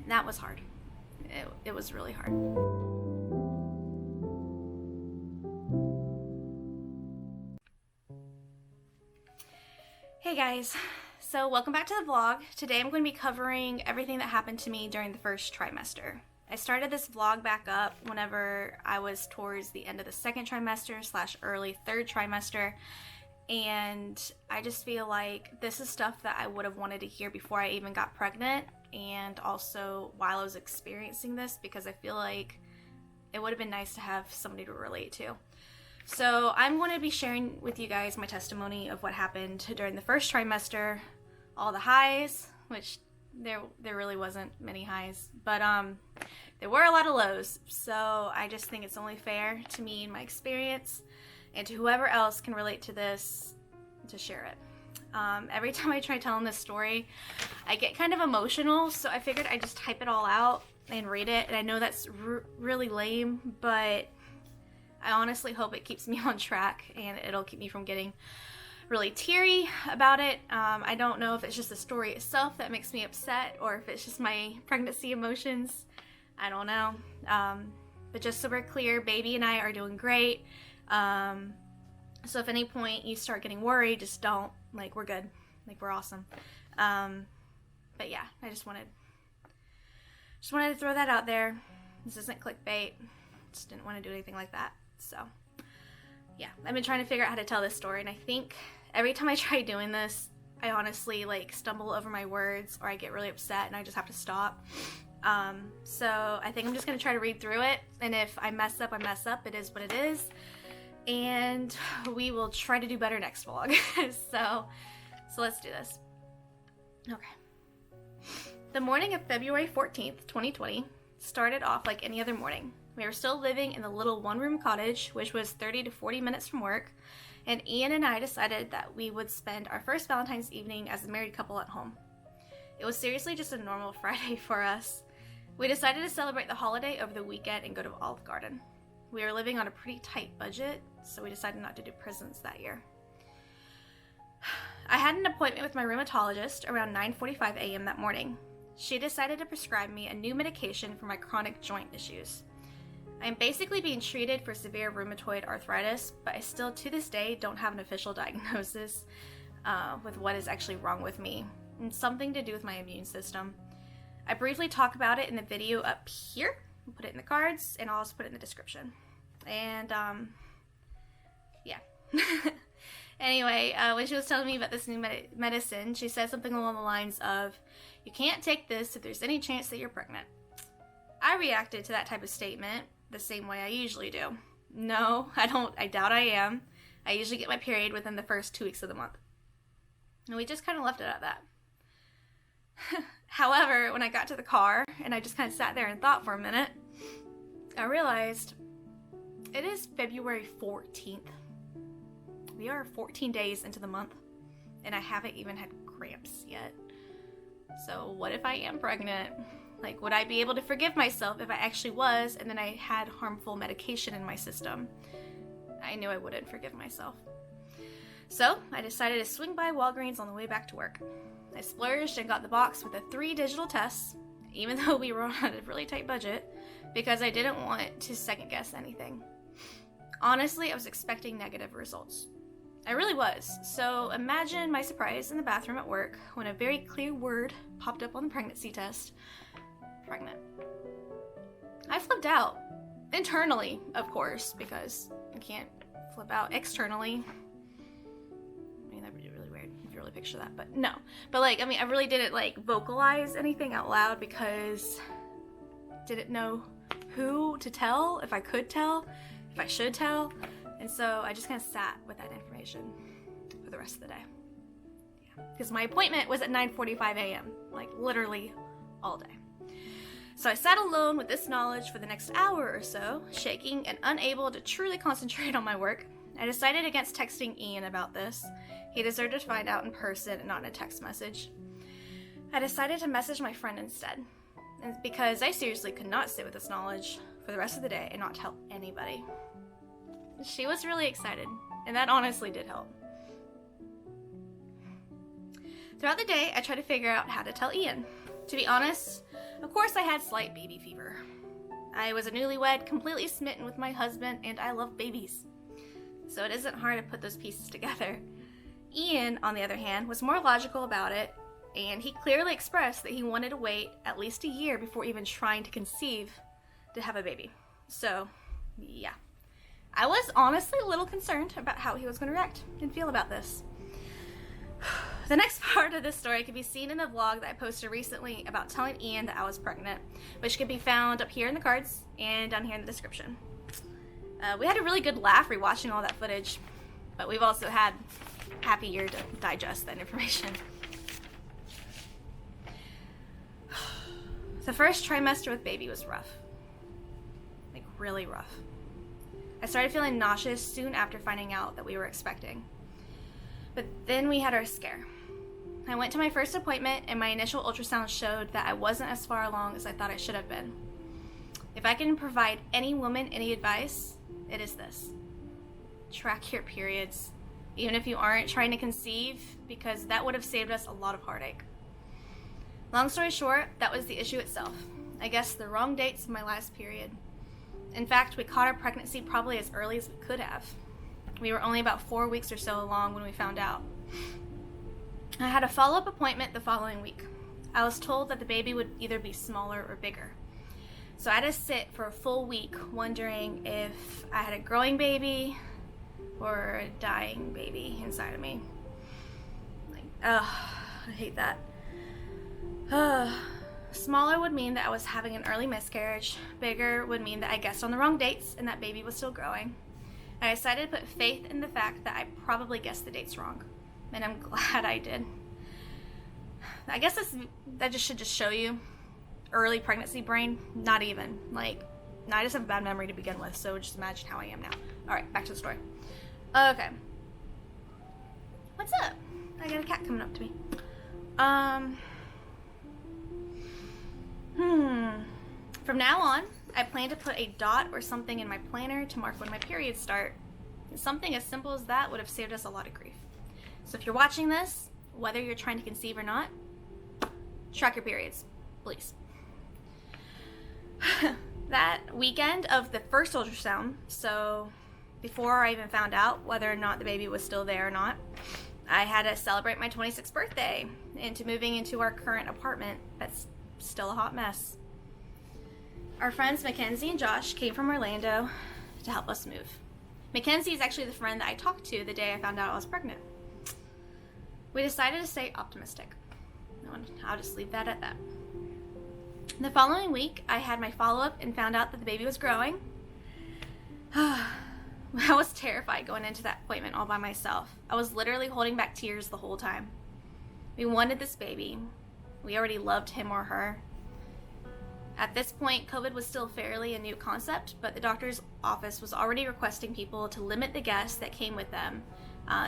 That was hard. It was really hard. Hey guys, so welcome back to the vlog. Today I'm going to be covering everything that happened to me during the first trimester. I started this vlog back up whenever I was towards the end of the second trimester / early third trimester, and I just feel like this is stuff that I would have wanted to hear before I even got pregnant, and also while I was experiencing this, because I feel like it would have been nice to have somebody to relate to. So I'm going to be sharing with you guys my testimony of what happened during the first trimester, all the highs, which there really wasn't many highs, but there were a lot of lows. So I just think it's only fair to me and my experience, and to whoever else can relate to this, to share it. Every time I try telling this story, I get kind of emotional, so I figured I'd just type it all out and read it. And I know that's really lame, but I honestly hope it keeps me on track and it'll keep me from getting really teary about it. I don't know if it's just the story itself that makes me upset or if it's just my pregnancy emotions. I don't know. But just so we're clear, baby and I are doing great. So if at any point you start getting worried, just don't. Like, we're good. Like, we're awesome. But yeah, I just wanted to throw that out there. This isn't clickbait. Just didn't want to do anything like that. So yeah, I've been trying to figure out how to tell this story, and I think every time I try doing this, I honestly like stumble over my words, or I get really upset and I just have to stop. So I think I'm just gonna try to read through it, and if I mess up, I mess up. It is what it is, and we will try to do better next vlog. so let's do this. Okay. The morning of February 14th, 2020 started off like any other morning. We were still living in the little one-room cottage, which was 30 to 40 minutes from work, and Ian and I decided that we would spend our first Valentine's evening as a married couple at home. It was seriously just a normal Friday for us. We decided to celebrate the holiday over the weekend and go to Olive Garden. We were living on a pretty tight budget, so we decided not to do presents that year. I had an appointment with my rheumatologist around 9:45 a.m. that morning. She decided to prescribe me a new medication for my chronic joint issues. I am basically being treated for severe rheumatoid arthritis, but I still to this day don't have an official diagnosis with what is actually wrong with me. It's something to do with my immune system. I briefly talk about it in the video up here. I'll put it in the cards, and I'll also put it in the description. And yeah. Anyway, when she was telling me about this new medicine, she said something along the lines of, "You can't take this if there's any chance that you're pregnant." I reacted to that type of statement the same way I usually do. No, I doubt I am. I usually get my period within the first 2 weeks of the month. And we just kind of left it at that. However, when I got to the car and I just kind of sat there and thought for a minute, I realized it is February 14th. We are 14 days into the month, and I haven't even had cramps yet. So what if I am pregnant? Like, would I be able to forgive myself if I actually was, and then I had harmful medication in my system? I knew I wouldn't forgive myself. So I decided to swing by Walgreens on the way back to work. I splurged and got the box with the 3 digital tests, even though we were on a really tight budget, because I didn't want to second guess anything. Honestly, I was expecting negative results. I really was. So imagine my surprise in the bathroom at work when a very clear word popped up on the pregnancy test: pregnant. I flipped out. Internally, of course, because I can't flip out externally. I mean, that'd be really weird if you really picture that, but no. But like, I mean, I really didn't like vocalize anything out loud because I didn't know who to tell, if I could tell, if I should tell. And so I just kind of sat with that information for the rest of the day. Yeah. Because my appointment was at 9:45 a.m., like literally all day. So I sat alone with this knowledge for the next hour or so, shaking and unable to truly concentrate on my work. I decided against texting Ian about this. He deserved to find out in person and not in a text message. I decided to message my friend instead, and because I seriously could not sit with this knowledge for the rest of the day and not tell anybody. She was really excited, and that honestly did help. Throughout the day, I tried to figure out how to tell Ian. To be honest, of course I had slight baby fever. I was a newlywed, completely smitten with my husband, and I love babies. So it isn't hard to put those pieces together. Ian, on the other hand, was more logical about it, and he clearly expressed that he wanted to wait at least a year before even trying to conceive to have a baby. So, yeah. I was honestly a little concerned about how he was going to react and feel about this. The next part of this story can be seen in the vlog that I posted recently about telling Ian that I was pregnant, which can be found up here in the cards and down here in the description. We had a really good laugh rewatching all that footage, but we've also had half a year to digest that information. The first trimester with baby was rough. Like, really rough. I started feeling nauseous soon after finding out that we were expecting. But then we had our scare. I went to my first appointment and my initial ultrasound showed that I wasn't as far along as I thought I should have been. If I can provide any woman any advice, it is this. Track your periods, even if you aren't trying to conceive, because that would have saved us a lot of heartache. Long story short, that was the issue itself. I guessed the wrong dates of my last period. In fact, we caught our pregnancy probably as early as we could have. We were only about 4 weeks or so along when we found out. I had a follow-up appointment the following week. I was told that the baby would either be smaller or bigger. So I had to sit for a full week wondering if I had a growing baby or a dying baby inside of me. Like, I hate that. Smaller would mean that I was having an early miscarriage. Bigger would mean that I guessed on the wrong dates and that baby was still growing. I decided to put faith in the fact that I probably guessed the dates wrong. And I'm glad I did. I guess that just should show you early pregnancy brain. Not even. Like, I just have a bad memory to begin with, so just imagine how I am now. Alright, back to the story. Okay. What's up? I got a cat coming up to me. From now on, I plan to put a dot or something in my planner to mark when my periods start. And something as simple as that would have saved us a lot of grief. So if you're watching this, whether you're trying to conceive or not, track your periods, please. That weekend of the first ultrasound, so before I even found out whether or not the baby was still there or not, I had to celebrate my 26th birthday into moving into our current apartment that's still a hot mess. Our friends Mackenzie and Josh came from Orlando to help us move. Mackenzie is actually the friend that I talked to the day I found out I was pregnant. We decided to stay optimistic. I'll just leave that at that. The following week, I had my follow-up and found out that the baby was growing. I was terrified going into that appointment all by myself. I was literally holding back tears the whole time. We wanted this baby. We already loved him or her. At this point, COVID was still fairly a new concept, but the doctor's office was already requesting people to limit the guests that came with them.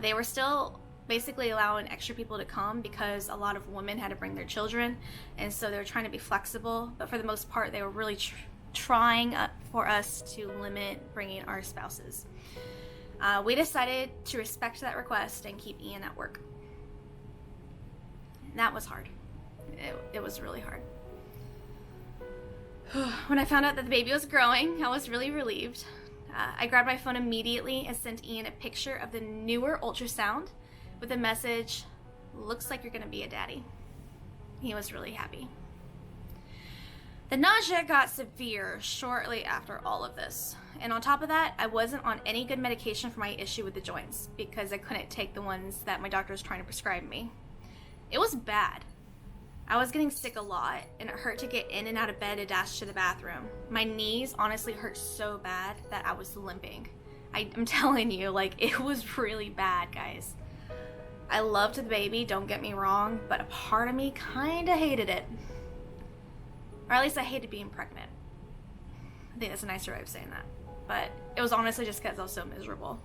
They were still basically allowing extra people to come because a lot of women had to bring their children, and so they were trying to be flexible, but for the most part, they were really trying for us to lit bringing our spouses. We decided to respect that request and keep Ian at work. And that was hard. It was really hard. When I found out that the baby was growing, I was really relieved. I grabbed my phone immediately and sent Ian a picture of the newer ultrasound with the message, "Looks like you're gonna be a daddy." He was really happy. The nausea got severe shortly after all of this. And on top of that, I wasn't on any good medication for my issue with the joints because I couldn't take the ones that my doctor was trying to prescribe me. It was bad. I was getting sick a lot, and it hurt to get in and out of bed to dash to the bathroom. My knees honestly hurt so bad that I was limping. I'm telling you, like, it was really bad, guys. I loved the baby, don't get me wrong, but a part of me kind of hated it. Or at least I hated being pregnant. I think that's a nicer way of saying that. But it was honestly just because I was so miserable.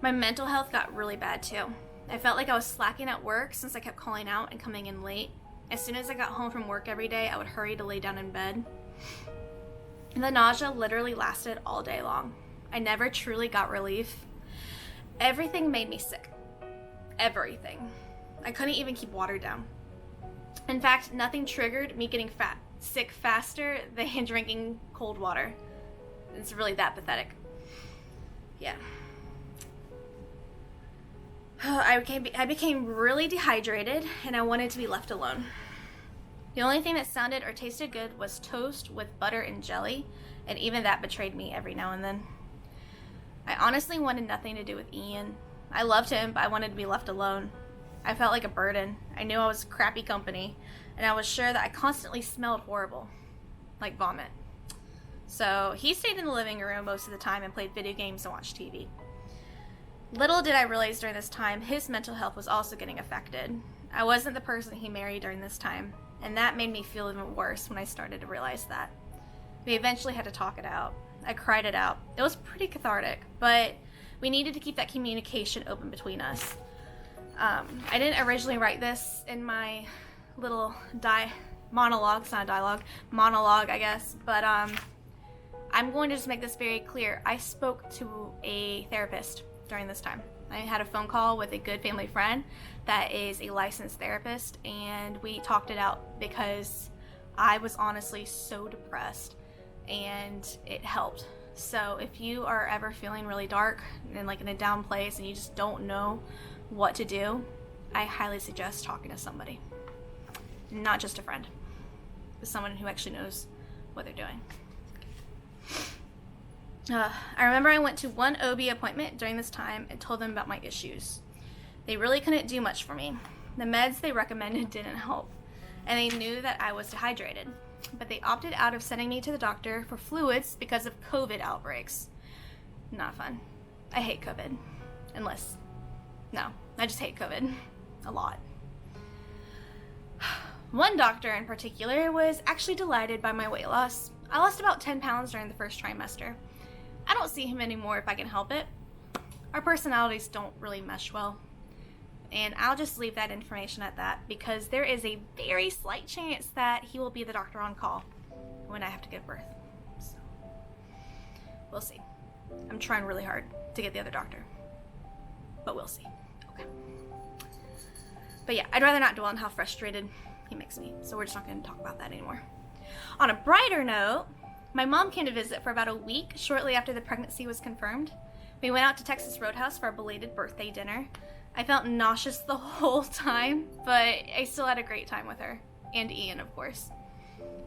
My mental health got really bad too. I felt like I was slacking at work since I kept calling out and coming in late. As soon as I got home from work every day, I would hurry to lay down in bed. And the nausea literally lasted all day long. I never truly got relief. Everything made me sick. Everything. I couldn't even keep water down. In fact, nothing triggered me getting sick faster than drinking cold water. It's really that pathetic. Yeah. I became really dehydrated, and I wanted to be left alone. The only thing that sounded or tasted good was toast with butter and jelly, and even that betrayed me every now and then. I honestly wanted nothing to do with Ian. I loved him, but I wanted to be left alone. I felt like a burden. I knew I was crappy company, and I was sure that I constantly smelled horrible, like vomit. So he stayed in the living room most of the time and played video games and watched TV. Little did I realize during this time, his mental health was also getting affected. I wasn't the person he married during this time, and that made me feel even worse when I started to realize that. We eventually had to talk it out. I cried it out. It was pretty cathartic, but we needed to keep that communication open between us. I didn't originally write this in my little monologue. It's not a dialogue. Monologue, I guess. But I'm going to just make this very clear. I spoke to a therapist during this time. I had a phone call with a good family friend that is a licensed therapist, and we talked it out because I was honestly so depressed, and it helped. So if you are ever feeling really dark and like in a down place and you just don't know what to do, I highly suggest talking to somebody. Not just a friend, but someone who actually knows what they're doing. I remember I went to one OB appointment during this time and told them about my issues. They really couldn't do much for me. The meds they recommended didn't help, and they knew that I was dehydrated, but they opted out of sending me to the doctor for fluids because of COVID outbreaks. Not fun. I hate COVID. I just hate COVID a lot. One doctor in particular was actually delighted by my weight loss. I lost about 10 pounds during the first trimester. I don't see him anymore if I can help it. Our personalities don't really mesh well. And I'll just leave that information at that because there is a very slight chance that he will be the doctor on call when I have to give birth. So, we'll see. I'm trying really hard to get the other doctor, but we'll see. Okay. But yeah, I'd rather not dwell on how frustrated he makes me, so we're just not going to talk about that anymore. On a brighter note, my mom came to visit for about a week shortly after the pregnancy was confirmed. We went out to Texas Roadhouse for a belated birthday dinner. I felt nauseous the whole time, but I still had a great time with her, and Ian, of course.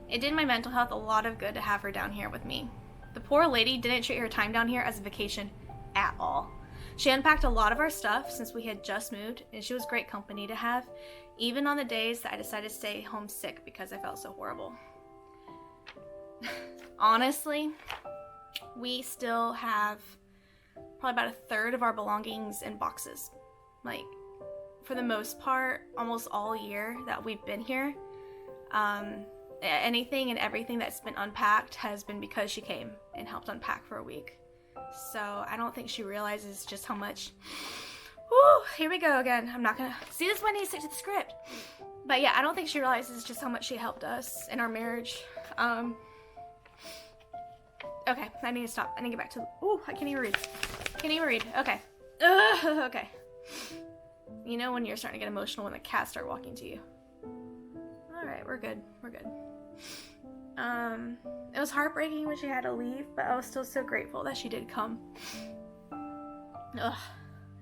It did my mental health a lot of good to have her down here with me. The poor lady didn't treat her time down here as a vacation at all. She unpacked a lot of our stuff since we had just moved, and she was great company to have, even on the days that I decided to stay home sick because I felt so horrible. Honestly, we still have probably about a third of our belongings in boxes. Like, for the most part, almost all year that we've been here, anything and everything that's been unpacked has been because she came and helped unpack for a week. So I don't think she realizes just how much... Whew, here we go again. I'm not gonna... See, this is why I need to stick to the script. But yeah, I don't think she realizes just how much she helped us in our marriage. Okay, I need to stop. I need to get back to... Ooh, I can't even read. Okay. Okay. You know when you're starting to get emotional when the cats start walking to you. Alright, we're good. It was heartbreaking when she had to leave, but I was still so grateful that she did come. Ugh.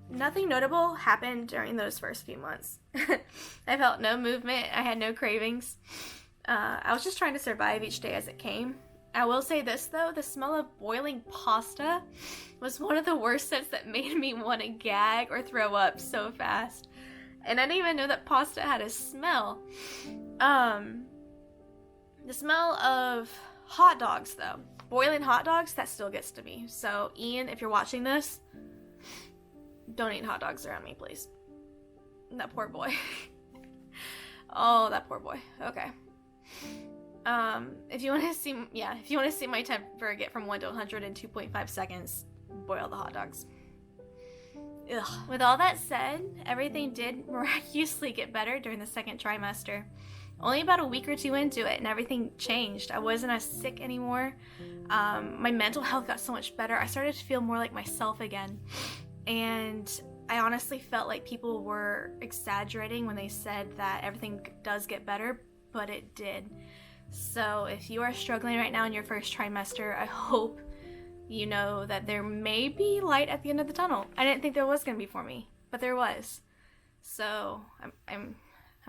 Nothing notable happened during those first few months. I felt no movement. I had no cravings. I was just trying to survive each day as it came. I will say this though, the smell of boiling pasta was one of the worst scents that made me want to gag or throw up so fast. And I didn't even know that pasta had a smell. The smell of hot dogs though, boiling hot dogs, that still gets to me. So Ian, if you're watching this, don't eat hot dogs around me, please. That poor boy. Oh, that poor boy. Okay. If you want to see my temper get from 1 to 100 in 2.5 seconds, boil the hot dogs. Ugh. With all that said, everything did miraculously get better during the second trimester. Only about a week or two into it, and everything changed. I wasn't as sick anymore. My mental health got so much better. I started to feel more like myself again. And I honestly felt like people were exaggerating when they said that everything does get better, but it did. So if you are struggling right now in your first trimester, I hope you know that there may be light at the end of the tunnel. I didn't think there was going to be for me, but there was. So I'm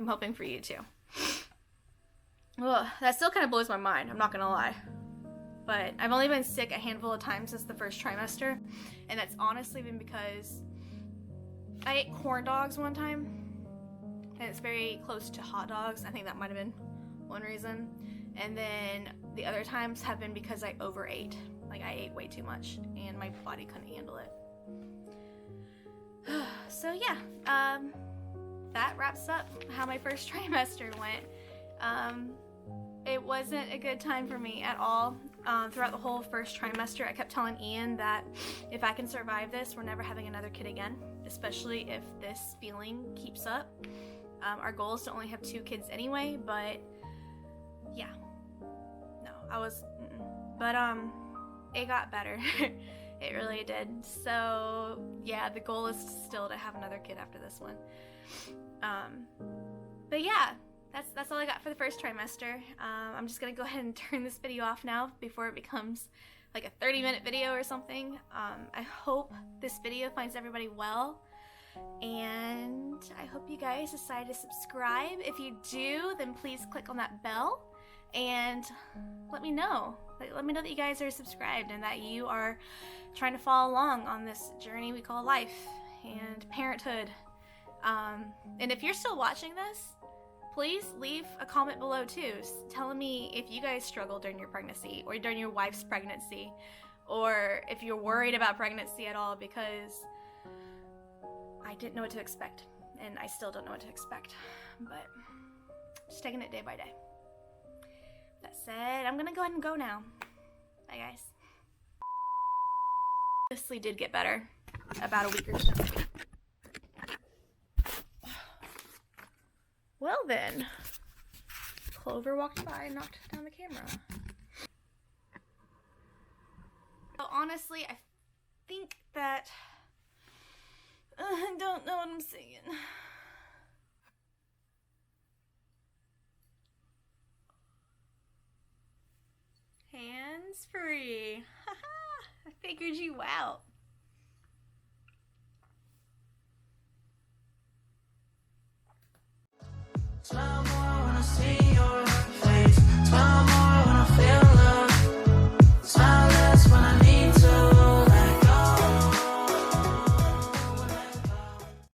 hoping for you too. Ugh, that still kind of blows my mind, I'm not gonna lie. But I've only been sick a handful of times since the first trimester, and that's honestly been because I ate corn dogs one time, and it's very close to hot dogs. I think that might have been one reason. And then the other times have been because I overate. Like, I ate way too much, and my body couldn't handle it. So yeah, that wraps up how my first trimester went. It wasn't a good time for me at all. Throughout the whole first trimester, I kept telling Ian that if I can survive this, we're never having another kid again, especially if this feeling keeps up. Our goal is to only have 2 kids anyway, but yeah, no, but it got better. It really did. So yeah, the goal is still to have another kid after this one. But yeah, that's all I got for the first trimester. I'm just gonna go ahead and turn this video off now before it becomes like a 30-minute video or something. I hope this video finds everybody well, and I hope you guys decide to subscribe. If you do, then please click on that bell and let me know. Let me know that you guys are subscribed and that you are trying to follow along on this journey we call life and parenthood. And if you're still watching this, please leave a comment below too, telling me if you guys struggled during your pregnancy or during your wife's pregnancy, or if you're worried about pregnancy at all, because I didn't know what to expect, and I still don't know what to expect, but just taking it day by day. That said, I'm gonna go ahead and go now. Bye guys. Honestly did get better about a week or so. Well then, Clover walked by and knocked down the camera. So honestly, I think that I don't know what I'm saying. Hands free. Haha, I figured you out.